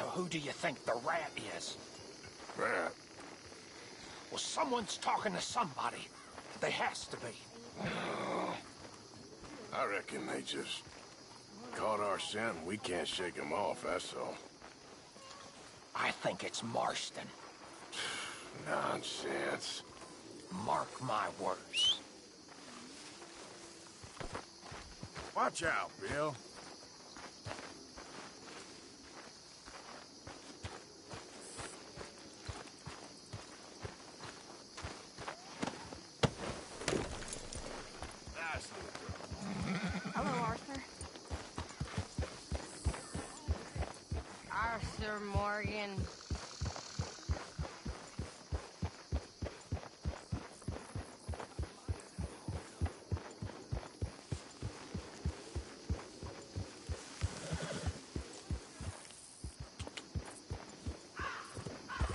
So who do you think the rat is? Rat? Well, someone's talking to somebody. There has to be. I reckon they just caught our scent and we can't shake them off, that's all. I think it's Marston. Nonsense. Mark my words. Watch out, Bill. Hello, Arthur. Arthur Morgan.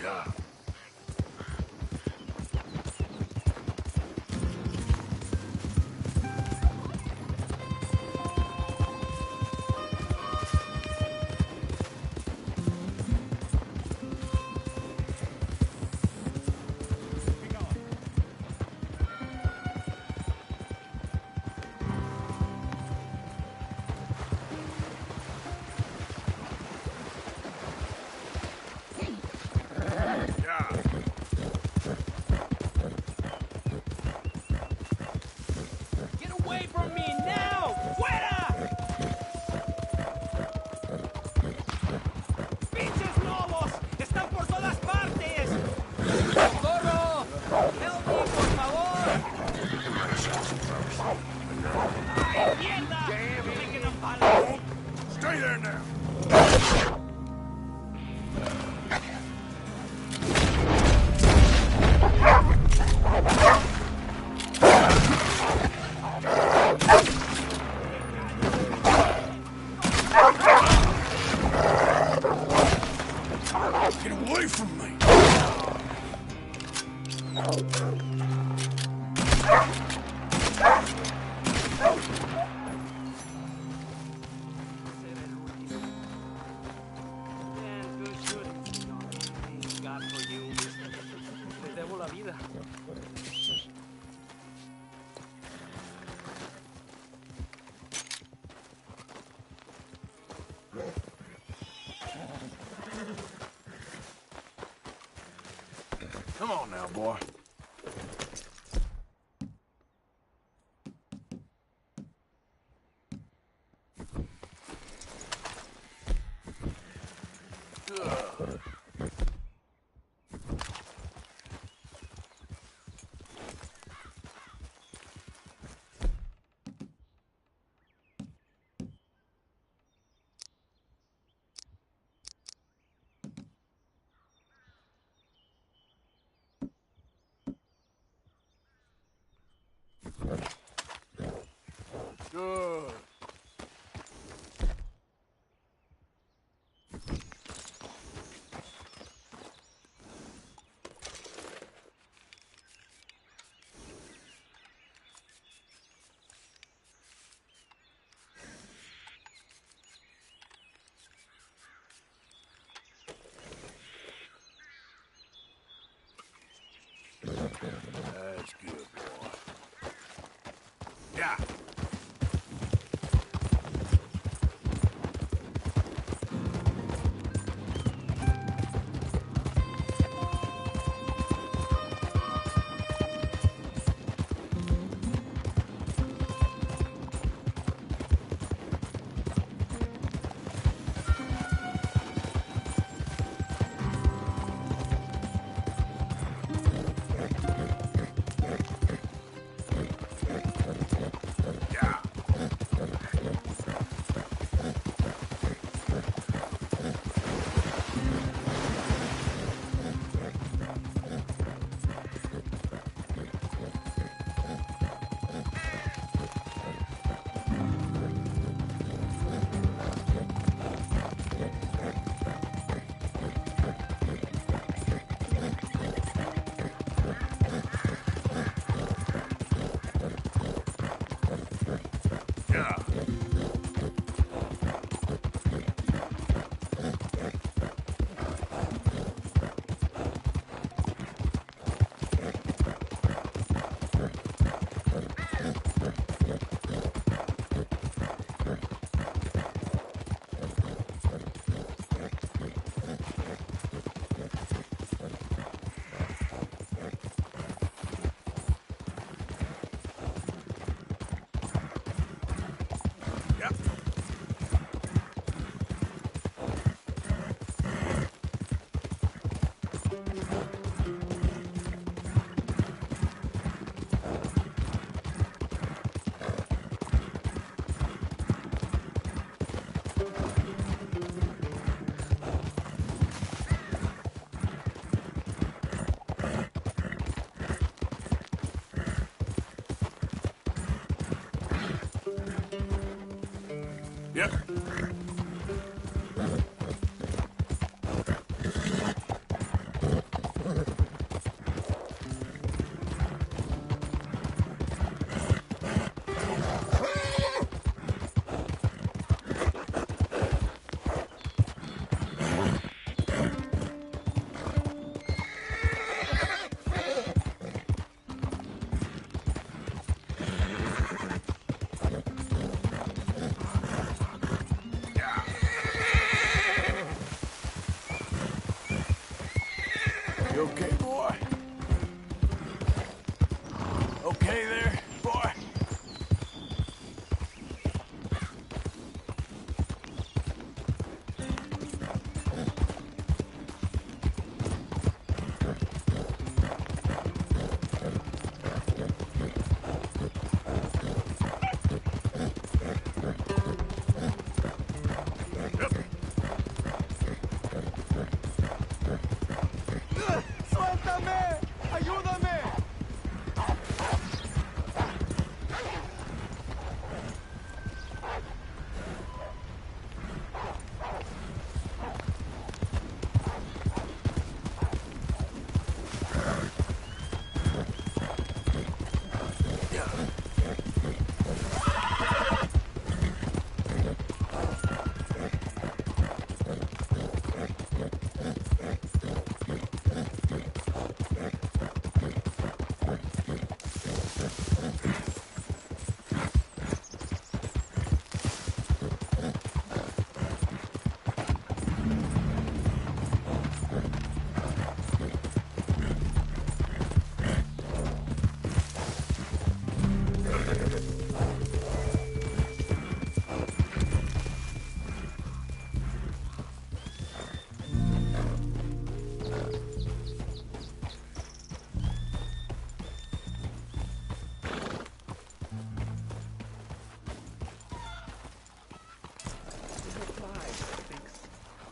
God. Stay there now! Get away from me! Come on now, boy. Good. That's good, boy. Yeah. Yep. You okay, boy? Okay there, boy? ¡Suéltame! ¡Ayúdame!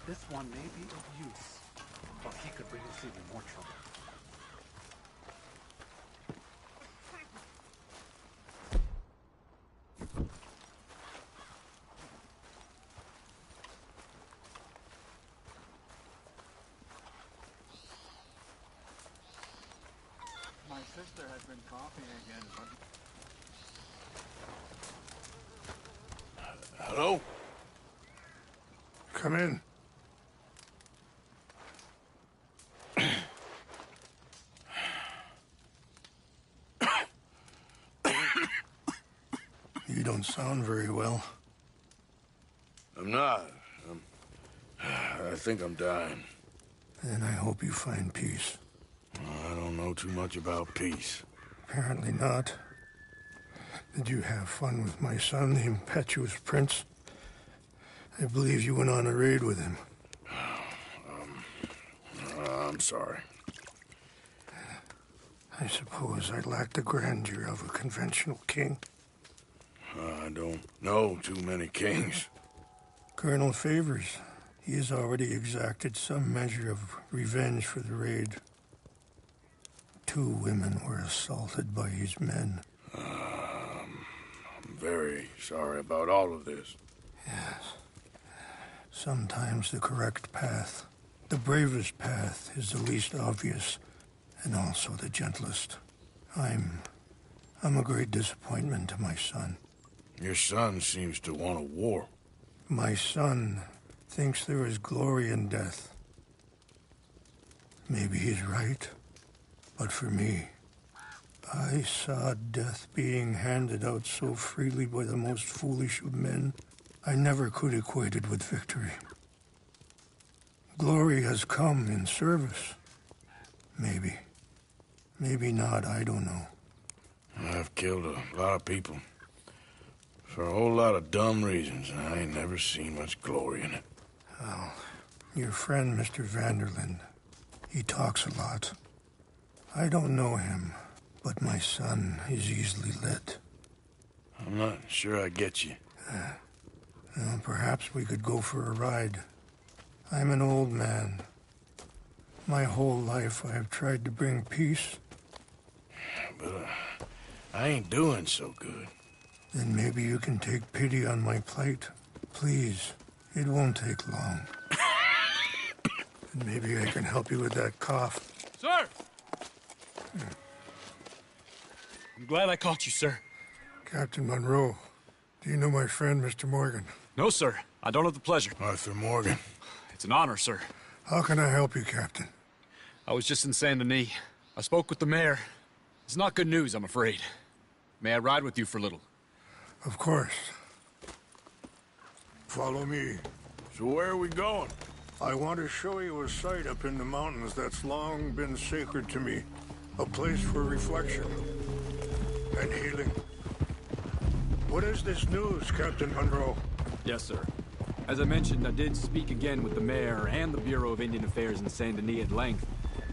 This one may be of use, but he could really save you more trouble. My sister has been coughing again, but... Hello? Come in. You don't sound very well. I'm not. I think I'm dying. Then I hope you find peace. I don't know too much about peace. Apparently not. Did you have fun with my son, the impetuous prince? I believe you went on a raid with him. I'm sorry. I suppose I lack the grandeur of a conventional king. I don't know too many kings. Colonel Favors, he has already exacted some measure of revenge for the raid. 2 women were assaulted by his men. I'm very sorry about all of this. Yes. Sometimes the correct path, the bravest path, is the least obvious and also the gentlest. I'm a great disappointment to my son. Your son seems to want a war. My son thinks there is glory in death. Maybe he's right, but for me, I saw death being handed out so freely by the most foolish of men, I never could equate it with victory. Glory has come in service. Maybe. Maybe not, I don't know. I've killed a lot of people. For a whole lot of dumb reasons, and I ain't never seen much glory in it. Well, your friend, Mr. Vanderlyn, he talks a lot. I don't know him, but my son is easily led. I'm not sure I get you. Well, perhaps we could go for a ride. I'm an old man. My whole life I have tried to bring peace. But I ain't doing so good. Then maybe you can take pity on my plight Please, it won't take long. And maybe I can help you with that cough. Sir! I'm glad I caught you, sir. Captain Monroe, do you know my friend, Mr. Morgan? No, sir. I don't have the pleasure. Arthur Morgan. It's an honor, sir. How can I help you, Captain? I was just in Saint Denis. I spoke with the mayor. It's not good news, I'm afraid. May I ride with you for a little? Of course. Follow me. So where are we going? I want to show you a site up in the mountains that's long been sacred to me. A place for reflection and healing. What is this news, Captain Monroe? Yes, sir. As I mentioned, I did speak again with the mayor and the Bureau of Indian Affairs in Saint Denis at length.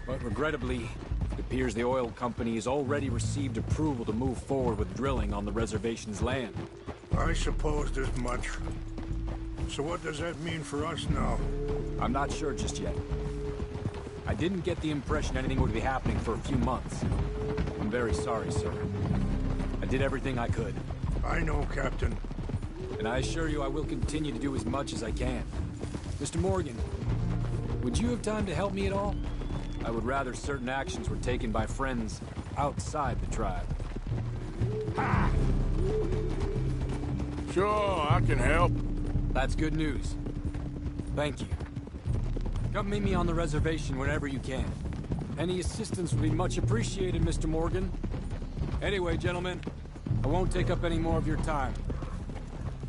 But regrettably, it appears the oil company has already received approval to move forward with drilling on the reservation's land. I supposed as much. So what does that mean for us now? I'm not sure just yet. I didn't get the impression anything would be happening for a few months. I'm very sorry, sir. I did everything I could. I know, Captain. And I assure you I will continue to do as much as I can. Mr. Morgan, would you have time to help me at all? I would rather certain actions were taken by friends outside the tribe. Sure, I can help. That's good news. Thank you. Come meet me on the reservation whenever you can. Any assistance would be much appreciated, Mr. Morgan. Anyway, gentlemen, I won't take up any more of your time.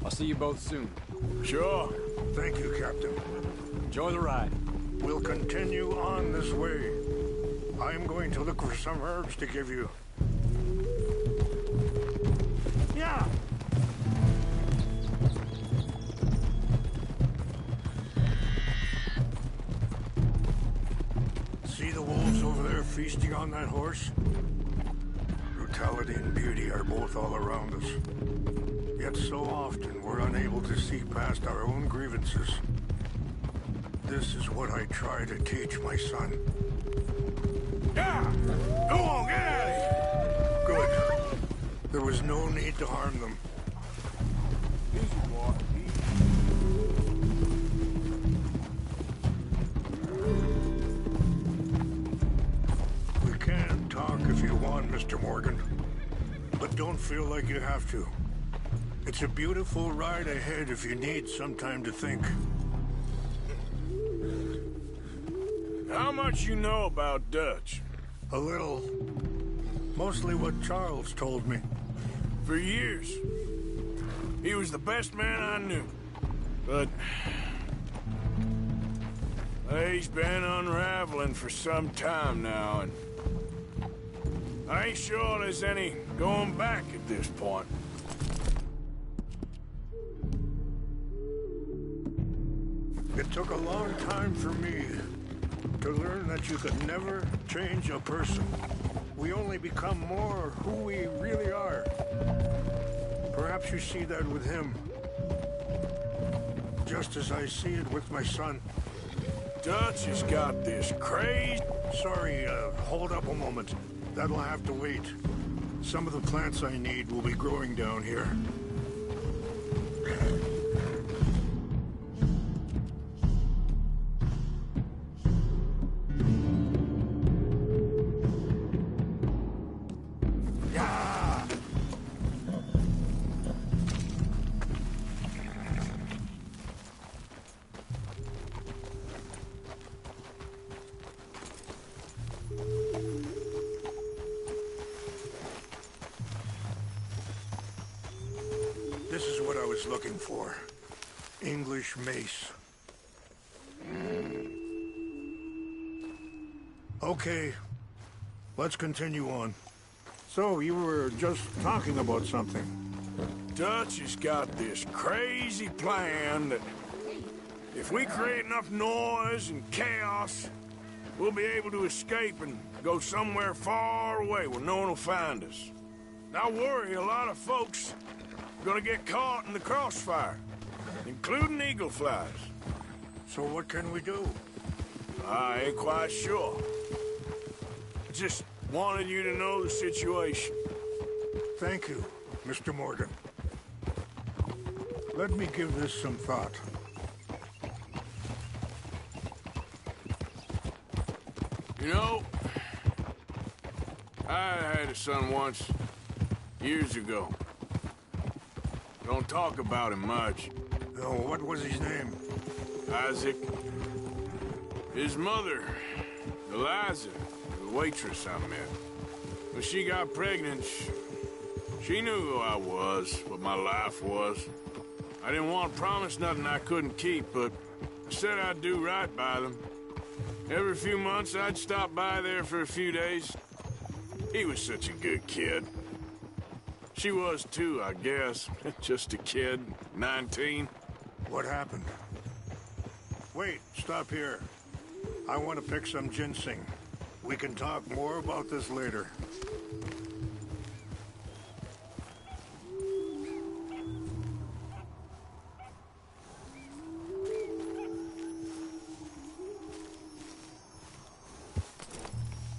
I'll see you both soon. Sure. Thank you, Captain. Enjoy the ride. We'll continue on this way. I'm going to look for some herbs to give you. Yeah! See the wolves over there feasting on that horse? Brutality and beauty are both all around us. Yet so often we're unable to see past our own grievances. This is what I try to teach my son. Yeah! Go on, get out of here! Good. There was no need to harm them. Easy, boy. Easy. We can talk if you want, Mr. Morgan. But don't feel like you have to. It's a beautiful ride ahead if you need some time to think. How much you know about Dutch? A little. Mostly what Charles told me. For years. He was the best man I knew. But he's been unraveling for some time now, and I ain't sure there's any going back at this point. It took a long time for me to learn that you could never change a person. We only become more who we really are. Perhaps you see that with him. Just as I see it with my son. Dutch has got this crazy... Sorry, hold up a moment. That'll have to wait. Some of the plants I need will be growing down here. This is what I was looking for. English mace. Okay, let's continue on. So, you were just talking about something. Dutch has got this crazy plan that if we create enough noise and chaos, we'll be able to escape and go somewhere far away where no one will find us. I worry a lot of folks are gonna get caught in the crossfire, including eagle flies. So what can we do? I ain't quite sure. I just wanted you to know the situation. Thank you, Mr. Morgan. Let me give this some thought. You know, I had a son once, years ago. Don't talk about him much. Oh, what was his name? Isaac. His mother, Eliza, the waitress I met. When she got pregnant, she knew who I was, what my life was. I didn't want to promise nothing I couldn't keep, but I said I'd do right by them. Every few months, I'd stop by there for a few days. He was such a good kid. She was too, I guess. Just a kid, 19. What happened? Wait, stop here. I want to pick some ginseng. We can talk more about this later.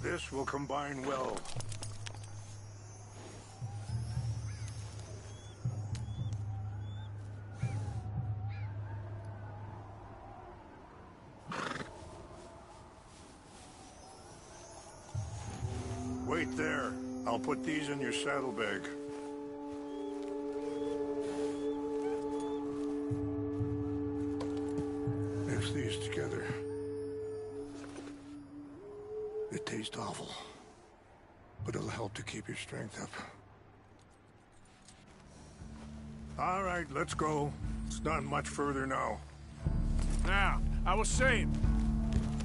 This will combine well. Wait there. I'll put these in your saddlebag. Mix these together. It tastes awful, but it'll help to keep your strength up. All right, let's go. It's not much further now. Now, I was saying,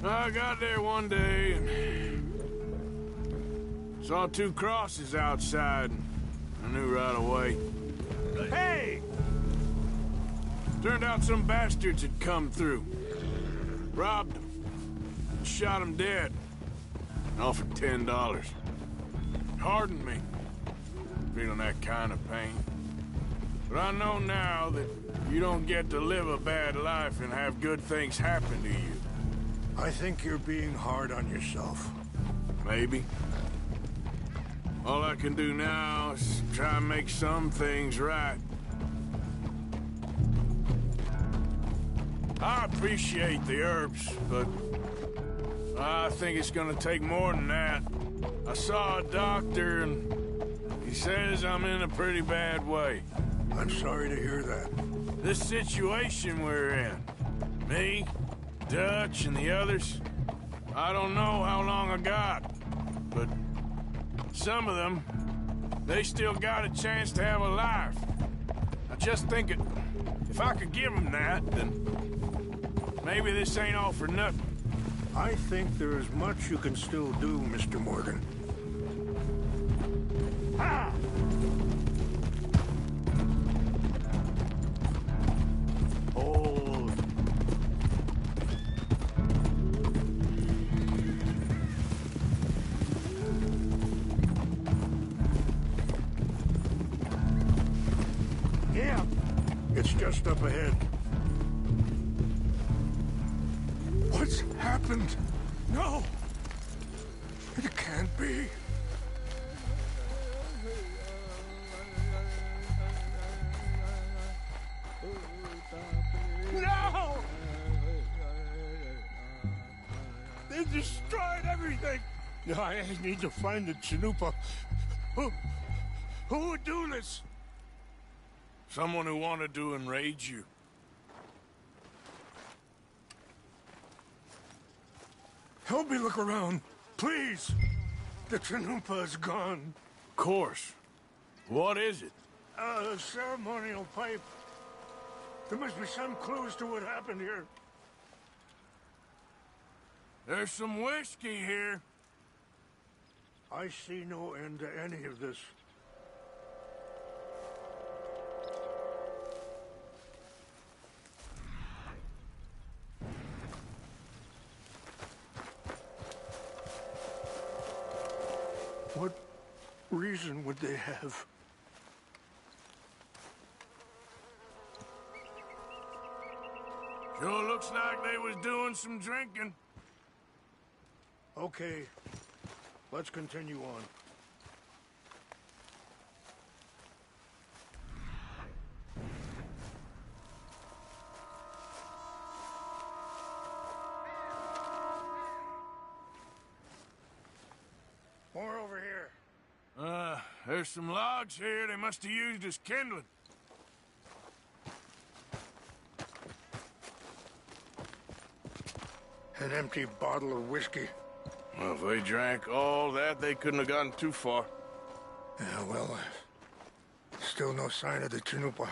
I got there one day and saw two crosses outside. I knew right away. Hey! Turned out some bastards had come through. Robbed them. And shot them dead. And offered $10. Hardened me. Feeling that kind of pain. But I know now that you don't get to live a bad life and have good things happen to you. I think you're being hard on yourself. Maybe. All I can do now is try and make some things right. I appreciate the herbs, but I think it's gonna take more than that. I saw a doctor and he says I'm in a pretty bad way. I'm sorry to hear that. This situation we're in, me, Dutch, and the others, I don't know how long I got, but some of them, they still got a chance to have a life. I just think if I could give them that, then maybe this ain't all for nothing. I think there is much you can still do, Mr. Morgan. Ah! Hold. Yeah, it's just up ahead. What's happened? No! It can't be. No! They destroyed everything! I need to find the Chanupa. Who would do this? Someone who wanted to enrage you. Help me look around, please. The Chanupa is gone. Of course. What is it? A ceremonial pipe. There must be some clues to what happened here. There's some whiskey here. I see no end to any of this. What reason would they have? Sure looks like they was doing some drinking. Okay, let's continue on. There's some logs here they must have used as kindling. An empty bottle of whiskey. Well, if they drank all that, they couldn't have gotten too far. Yeah, well, still no sign of the Chanupa.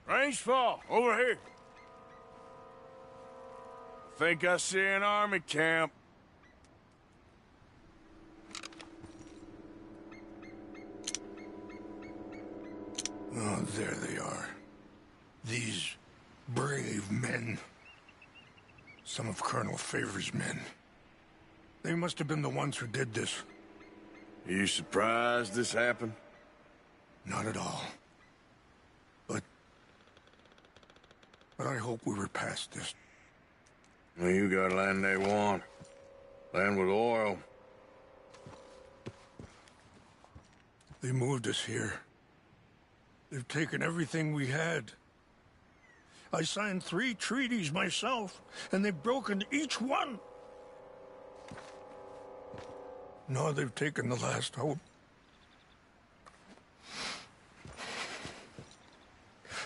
Range fall, over here. Think I see an army camp. Oh, there they are. These brave men. Some of Colonel Favor's men. They must have been the ones who did this. Are you surprised this happened? Not at all. But I hope we were past this. Well, you got land they want. Land with oil. They moved us here. They've taken everything we had. I signed 3 treaties myself, and they've broken each one. Now they've taken the last hope.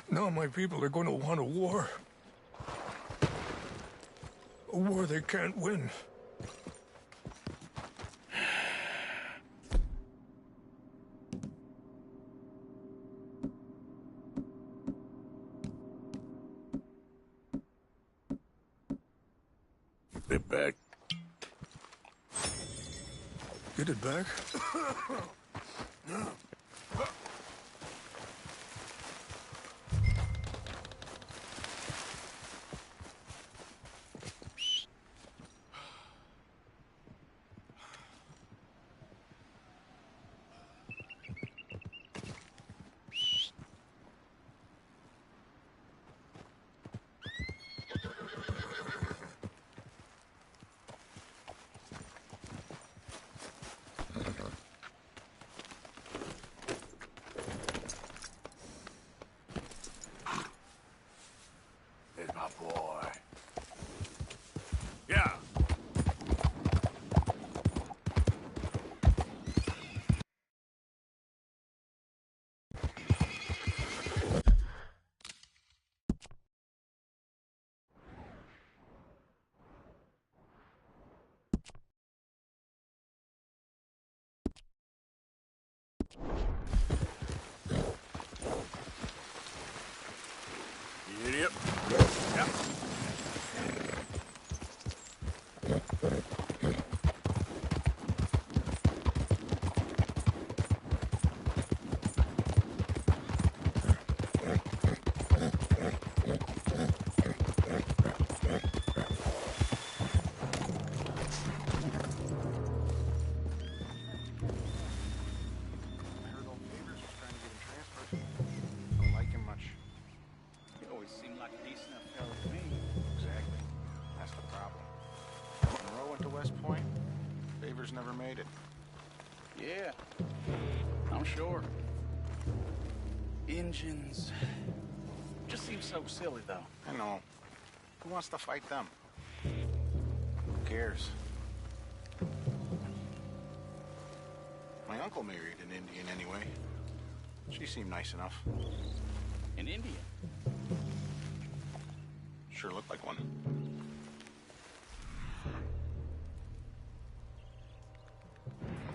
Now my people are going to want a war. A war they can't win. Get back. Get it back? Idiot. Yep. Never made it. Yeah, I'm sure. Engines. Just seems so silly, though. I know. Who wants to fight them? Who cares? My uncle married an Indian anyway. She seemed nice enough. An Indian? Sure looked like one.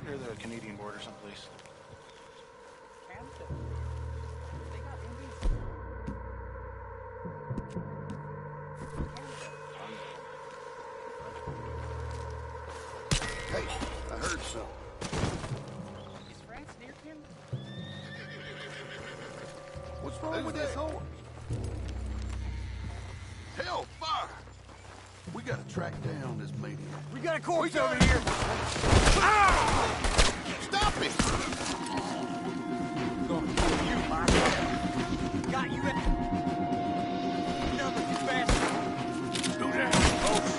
Near the Canadian border someplace. Canada? They got Indians? Hey, I heard so. Is France near Canada? What's wrong with this horse? Hell, fire! We gotta track down this maniac. We got a corpse over here! Ah! Stop it! Gonna kill you, Mike. Got you in. Number, you bastard. Do that, folks.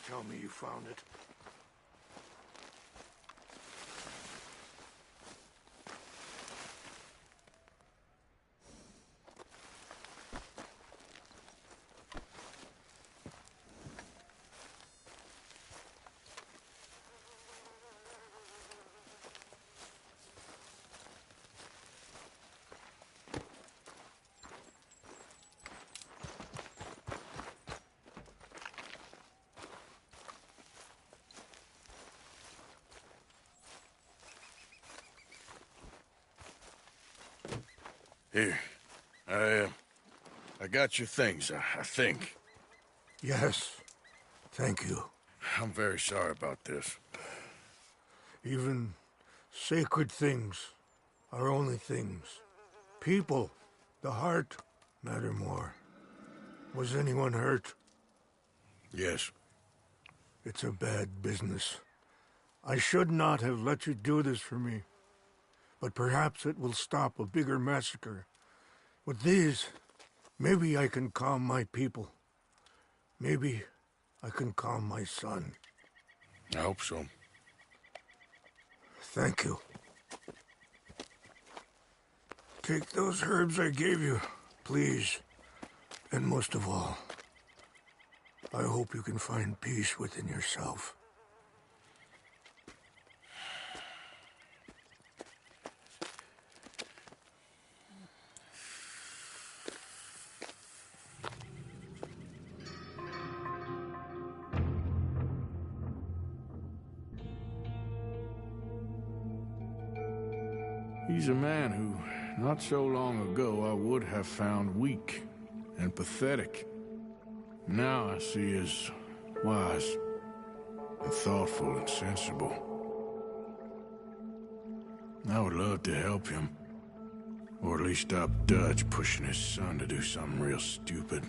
tell me you found it. Here. I got your things, I think. Yes. Thank you. I'm very sorry about this. Even sacred things are only things. People, the heart, matter more. Was anyone hurt? Yes. It's a bad business. I should not have let you do this for me. But perhaps it will stop a bigger massacre. With these, maybe I can calm my people. Maybe I can calm my son. I hope so. Thank you. Take those herbs I gave you, please. And most of all, I hope you can find peace within yourself. He's a man who, not so long ago, I would have found weak and pathetic. Now I see as wise and thoughtful and sensible. I would love to help him, or at least stop Dutch pushing his son to do something real stupid.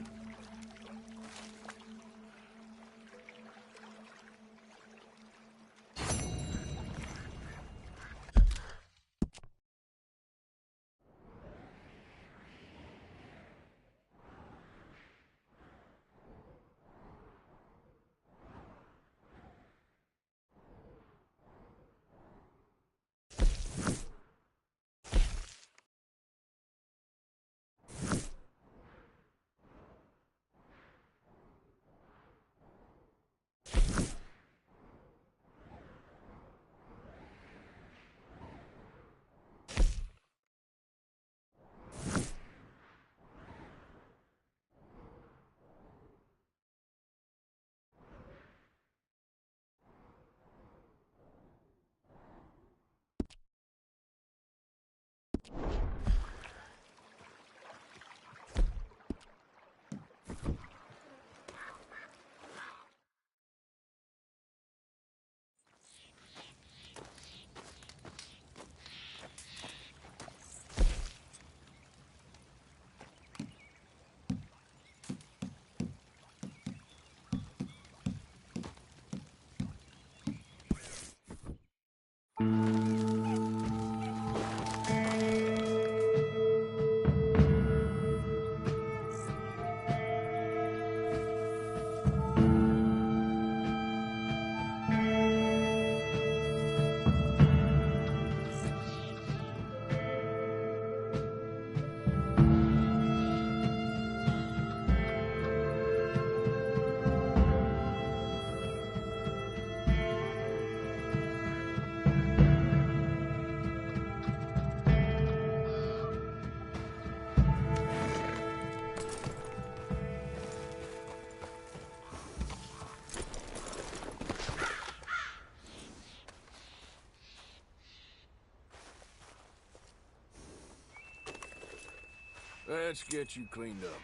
Let's get you cleaned up.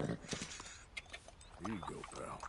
Here you go, pal.